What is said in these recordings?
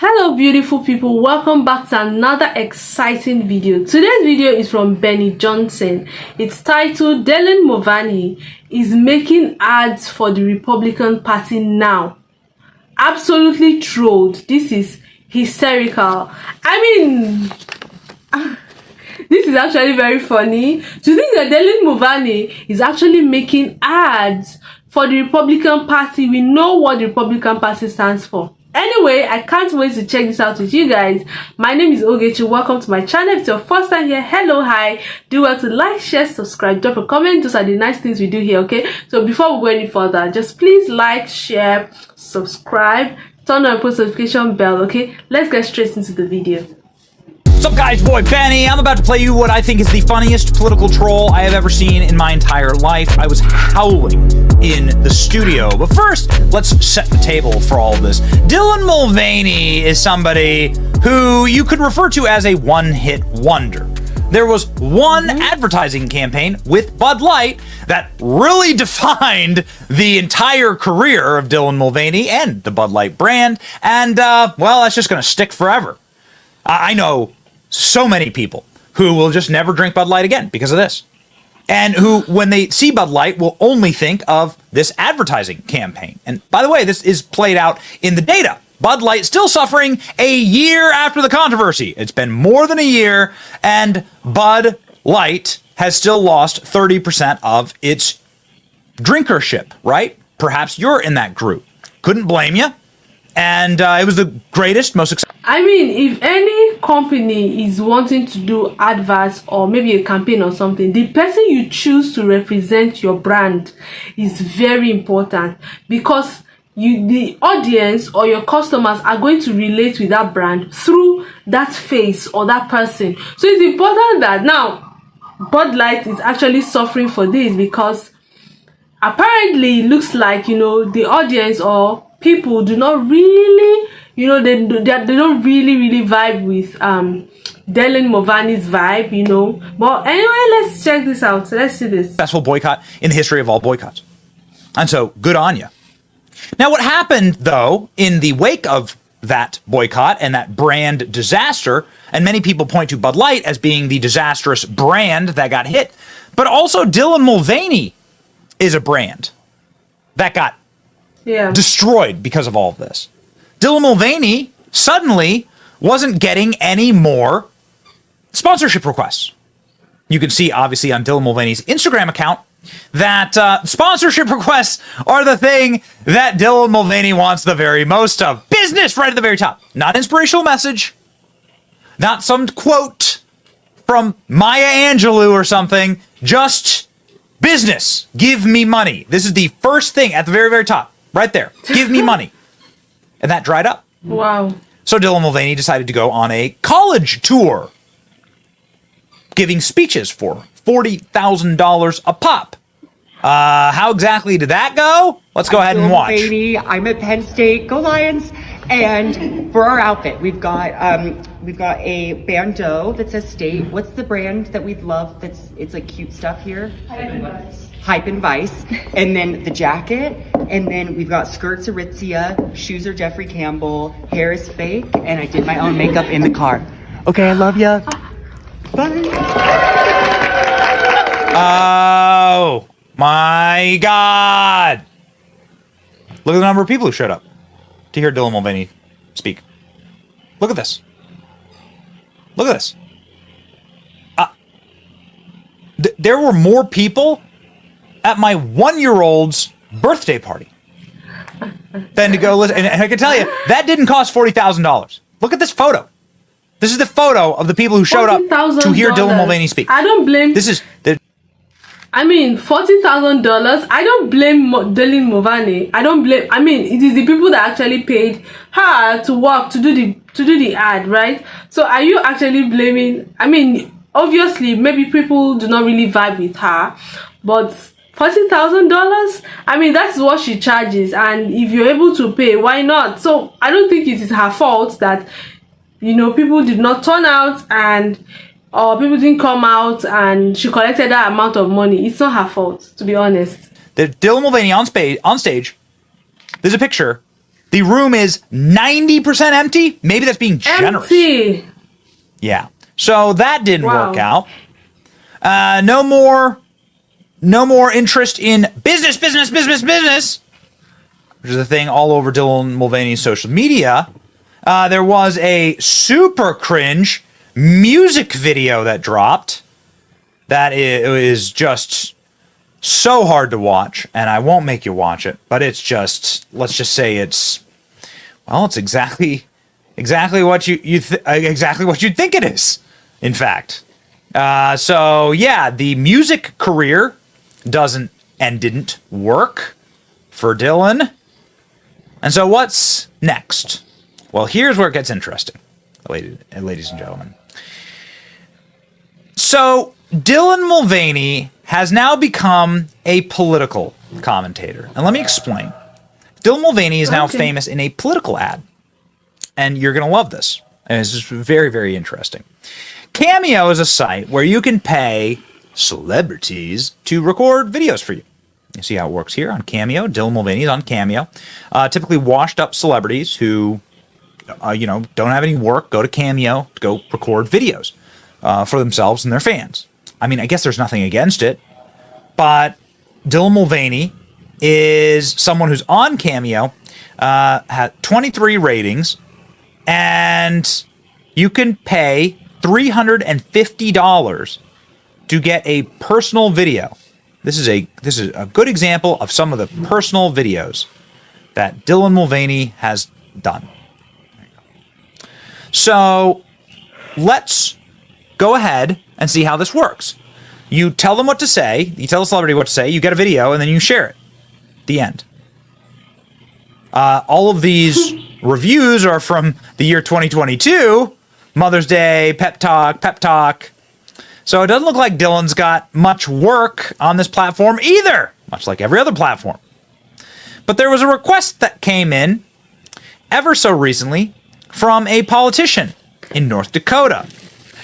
Hello beautiful people, welcome back to another exciting video. Today's video is from Benny Johnson. It's titled Mulvaney is making ads for the Republican Party now. Absolutely trolled. This is hysterical. This is actually very funny. To think that Mulvaney is actually making ads for the Republican Party. We know what the Republican Party stands for. Anyway, I can't wait to check this out with you guys. My name is Ogechi. Welcome to my channel. If it's your first time here, hello, hi. Do well to like, share, subscribe, drop a comment. Those are the nice things we do here, okay? So before we go any further, just please like, share, subscribe, turn on the post notification bell, okay? Let's get straight into the video. What's up guys, boy Benny. I'm about to play you what I think is the funniest political troll I have ever seen in my entire life. I was howling in the studio. But first, let's set the table for all of this. Mulvaney is somebody who you could refer to as a one-hit wonder. There was one advertising campaign with Bud Light that really defined the entire career of Mulvaney and the Bud Light brand. And, well, that's just going to stick forever. I know so many people who will just never drink Bud Light again because of this. And who, when they see Bud Light, will only think of this advertising campaign. And by the way, this is played out in the data. Bud Light still suffering a year after the controversy. It's been more than a year, and Bud Light has still lost 30% of its drinkership, right? Perhaps you're in that group. Couldn't blame you. And it was the greatest, most successful. If any company is wanting to do adverts or maybe a campaign or something, the person you choose to represent your brand is very important, because the audience or your customers are going to relate with that brand through that face or that person. So it's important that now Bud Light is actually suffering for this, because apparently it looks like, the audience or people do not really, they don't really vibe with Mulvaney's vibe, But anyway, let's check this out. So let's see this. Successful boycott in the history of all boycotts. And so, good on you. Now, what happened, though, in the wake of that boycott and that brand disaster, and many people point to Bud Light as being the disastrous brand that got hit, but also Mulvaney is a brand that got destroyed because of all of this. Mulvaney suddenly wasn't getting any more sponsorship requests. You can see, obviously, on Mulvaney's Instagram account that sponsorship requests are the thing that Mulvaney wants the very most of. Business right at the very top. Not inspirational message. Not some quote from Maya Angelou or something. Just business. Give me money. This is the first thing at the very, very top. Right there. Give me money. And that dried up. Wow. So Mulvaney decided to go on a college tour, giving speeches for $40,000 a pop. How exactly did that go? Let's go ahead and watch. Mulvaney, I'm at Penn State. Go Lions! And for our outfit, we've got a bandeau that says state. What's the brand that we love? It's like cute stuff here. Hype and Vice, and then the jacket, and then we've got skirts Aritzia, shoes are Jeffrey Campbell, hair is fake, and I did my own makeup in the car. Okay, I love ya. Bye. Oh my God! Look at the number of people who showed up to hear Mulvaney speak. Look at this. Look at this. There were more people at my 1-year-old's birthday party than to go listen. And I can tell you, that didn't cost $40,000. Look at this photo. This is the photo of the people who showed up to hear Mulvaney speak. I don't blame. This is the. $40,000. I don't blame Mulvaney. I don't blame. It is the people that actually paid her to work to do the ad, right? So are you actually blaming? Obviously, maybe people do not really vibe with her, but $40,000? That's what she charges, and if you're able to pay, why not? So I don't think it is her fault that people did not turn out or people didn't come out and she collected that amount of money. It's not her fault, to be honest. The Mulvaney on stage. There's a picture The room is 90% empty. Maybe that's being generous. Empty. Yeah. So that didn't Wow. work out. No more interest in business, which is a thing all over Dylan Mulvaney's social media. There was a super cringe music video that dropped that is just so hard to watch, and I won't make you watch it, but it's just, let's just say it's exactly what exactly what you'd think it is, in fact. So yeah, the music career didn't work for Dylan. And so what's next? Well, here's where it gets interesting, ladies and gentlemen. So Dylan Mulvaney has now become a political commentator. And let me explain. Dylan Mulvaney is now famous in a political ad. And you're going to love this. And it's just very, very interesting. Cameo is a site where you can pay celebrities to record videos for you. You see how it works here on Cameo. Dylan Mulvaney is on Cameo. Typically washed up celebrities who, don't have any work, go to Cameo to go record videos for themselves and their fans. I mean, I guess there's nothing against it, but Dylan Mulvaney is someone who's on Cameo, had 23 ratings, and you can pay $350 to get a personal video. This is a good example of some of the personal videos that Dylan Mulvaney has done. So let's go ahead and see how this works. You tell them what to say. You tell the celebrity what to say. You get a video, and then you share it. The end. All of these reviews are from the year 2022. Mother's Day, pep talk. So it doesn't look like Dylan's got much work on this platform either, much like every other platform. But there was a request that came in ever so recently from a politician in North Dakota.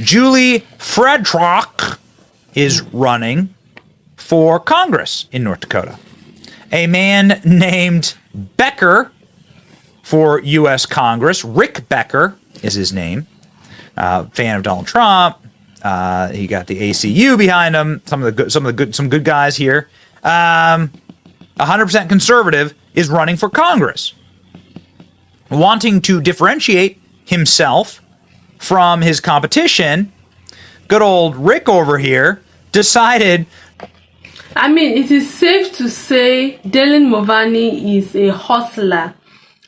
Julie Fredrock is running for Congress in North Dakota. A man named Becker for U.S. Congress, Rick Becker is his name, fan of Donald Trump. He got the ACU behind him. Some good guys here. 100% conservative is running for Congress, wanting to differentiate himself from his competition. Good old Rick over here decided. I mean, it is safe to say Dylan Mulvaney is a hustler.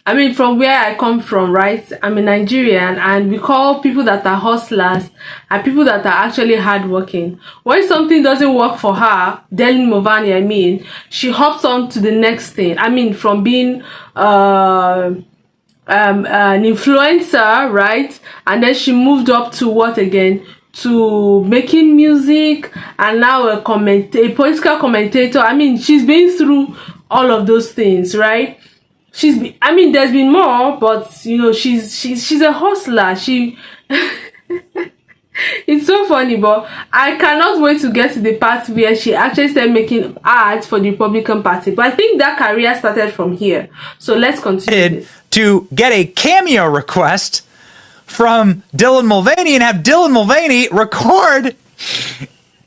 I mean, from where I come from, right? I'm a Nigerian, and we call people that are hustlers and people that are actually hardworking. When something doesn't work for her, Dylan Mulvaney, she hops on to the next thing. I mean, from being an influencer, right? And then she moved up to what again? To making music, and now a political commentator. I mean, she's been through all of those things, right? There's been more, but she's a hustler. It's so funny, but I cannot wait to get to the part where she actually started making ads for the Republican Party. But I think that career started from here. So let's continue this. To get a cameo request from Dylan Mulvaney and have Dylan Mulvaney record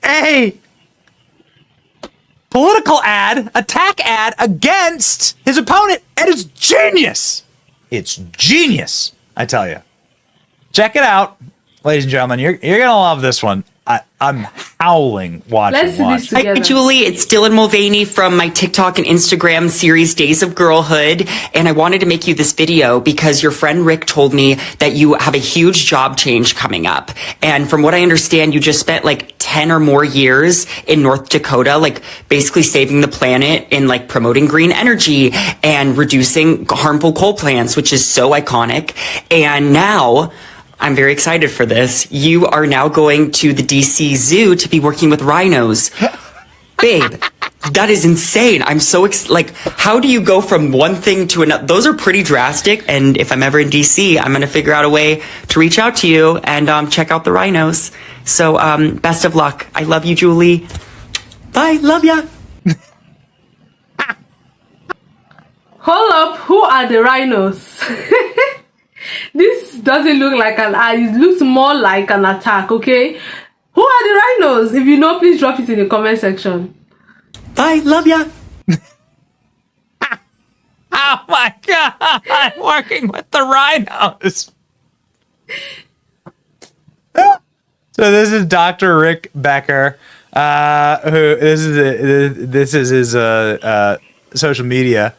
a political attack ad against his opponent. And it's genius. It's genius, I tell you. Check it out, ladies and gentlemen. You're going to love this one. I'm howling watching. Let's do this together. Hi, Julie. It's Dylan Mulvaney from my TikTok and Instagram series, Days of Girlhood. And I wanted to make you this video because your friend Rick told me that you have a huge job change coming up. And from what I understand, you just spent like 10 or more years in North Dakota, like basically saving the planet and like promoting green energy and reducing harmful coal plants, which is so iconic. And now I'm very excited for this. You are now going to the DC Zoo to be working with rhinos. Babe, that is insane. I'm so how do you go from one thing to another? Those are pretty drastic. And if I'm ever in DC, I'm going to figure out a way to reach out to you and check out the rhinos. So best of luck. I love you, Julie. Bye. Love ya. Hold up, who are the rhinos? This doesn't look like an ad, it looks more like an attack, okay? Who are the rhinos? If you know, please drop it in the comment section. Bye, love ya. Oh my God, I'm working with the rhinos. So this is Dr. Rick Becker, who this is his social media,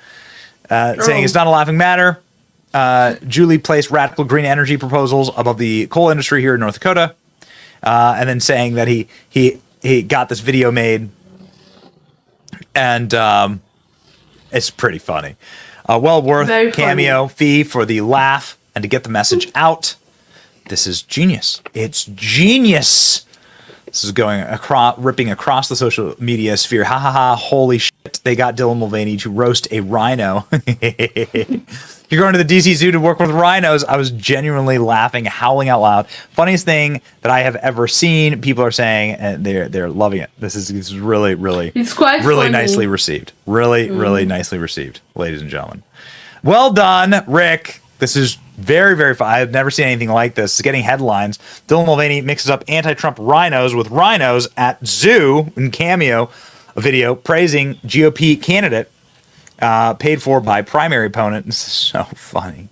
saying it's not a laughing matter. Julie placed radical green energy proposals above the coal industry here in North Dakota, and then saying that he got this video made, and it's pretty funny. Well worth cameo fee for the laugh and to get the message out. This is genius. It's genius. This is going across, ripping across the social media sphere. Ha ha ha! Holy shit! They got Dylan Mulvaney to roast a rhino. You're going to the DC Zoo to work with rhinos. I was genuinely laughing, howling out loud. Funniest thing that I have ever seen. People are saying, and they're loving it. This is really it's quite really funny. Nicely received. Really nicely received, ladies and gentlemen. Well done, Rick. This is very, very fun. I've never seen anything like this. It's getting headlines. Dylan Mulvaney mixes up anti-Trump rhinos with rhinos at zoo in cameo, a video praising GOP candidate paid for by primary opponent. This is so funny.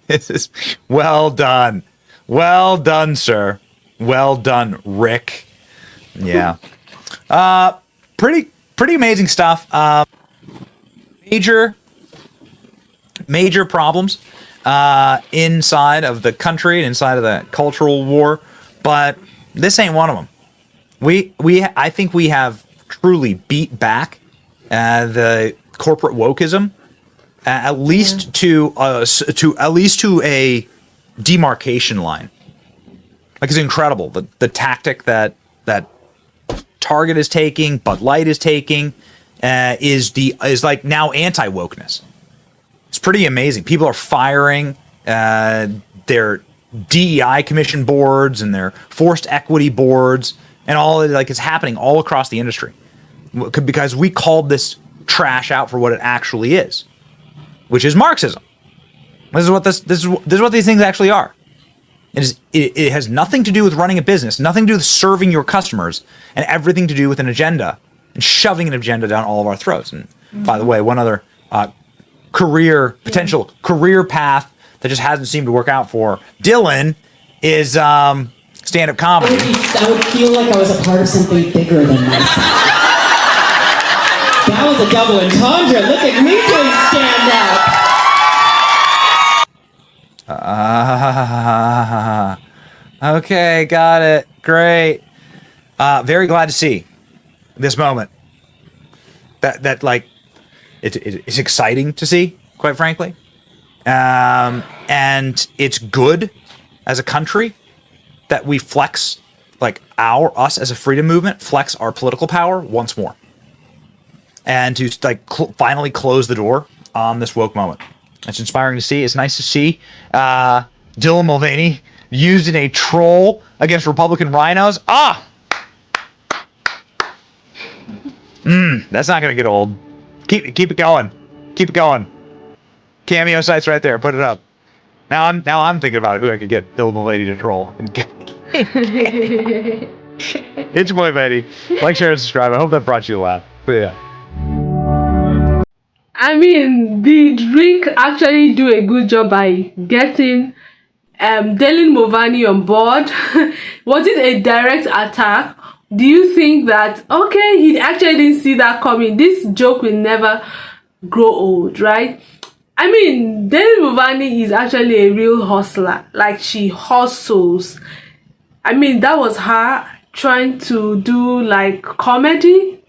This is well done. Well done, sir. Well done, Rick. Yeah. Pretty amazing stuff. Major problems inside of the country and inside of the cultural war, but this ain't one of them. I think we have truly beat back the corporate wokeism, at least to a demarcation line. Like, it's incredible the tactic that Target is taking, Bud Light is taking, is like now anti-wokeness. It's pretty amazing. People are firing their DEI commission boards and their forced equity boards, and all like it's happening all across the industry because we called this trash out for what it actually is, which is Marxism. This is what these things actually are. It has nothing to do with running a business, nothing to do with serving your customers, and everything to do with an agenda and shoving an agenda down all of our throats. And by the way, one other potential career path that just hasn't seemed to work out for Dylan is stand-up comedy. I would feel like I was a part of something bigger than myself. That was a double entendre. Look at me doing stand-up. Okay, got it. Great. Very glad to see this moment. That like it's exciting to see, quite frankly. And it's good as a country that we flex, like us as a freedom movement, flex our political power once more. And to like finally close the door on this woke moment. It's inspiring to see. It's nice to see Dylan Mulvaney used in a troll against Republican rhinos. That's not going to get old. Keep it going. Keep it going. Cameo sites right there. Put it up. Now I'm thinking about who I could get Dylan Mulvaney to troll. It's your boy, Betty. Like, share, and subscribe. I hope that brought you a laugh. But yeah. I mean, did Rick actually do a good job by getting Dylan Mulvaney on board? Was it a direct attack? Do you think that, okay, he actually didn't see that coming? This joke will never grow old, right? I mean, Dylan Mulvaney is actually a real hustler. Like, she hustles. I mean, that was her trying to do, like, comedy.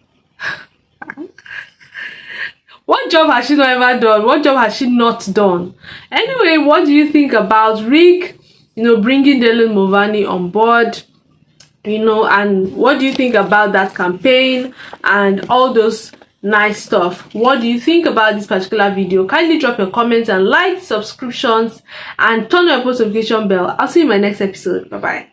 What job has she not ever done? What job has she not done? Anyway, what do you think about Rick, bringing Dylan Mulvaney on board? And what do you think about that campaign and all those nice stuff? What do you think about this particular video? Kindly drop your comments and like, subscriptions, and turn on your post notification bell. I'll see you in my next episode. Bye bye.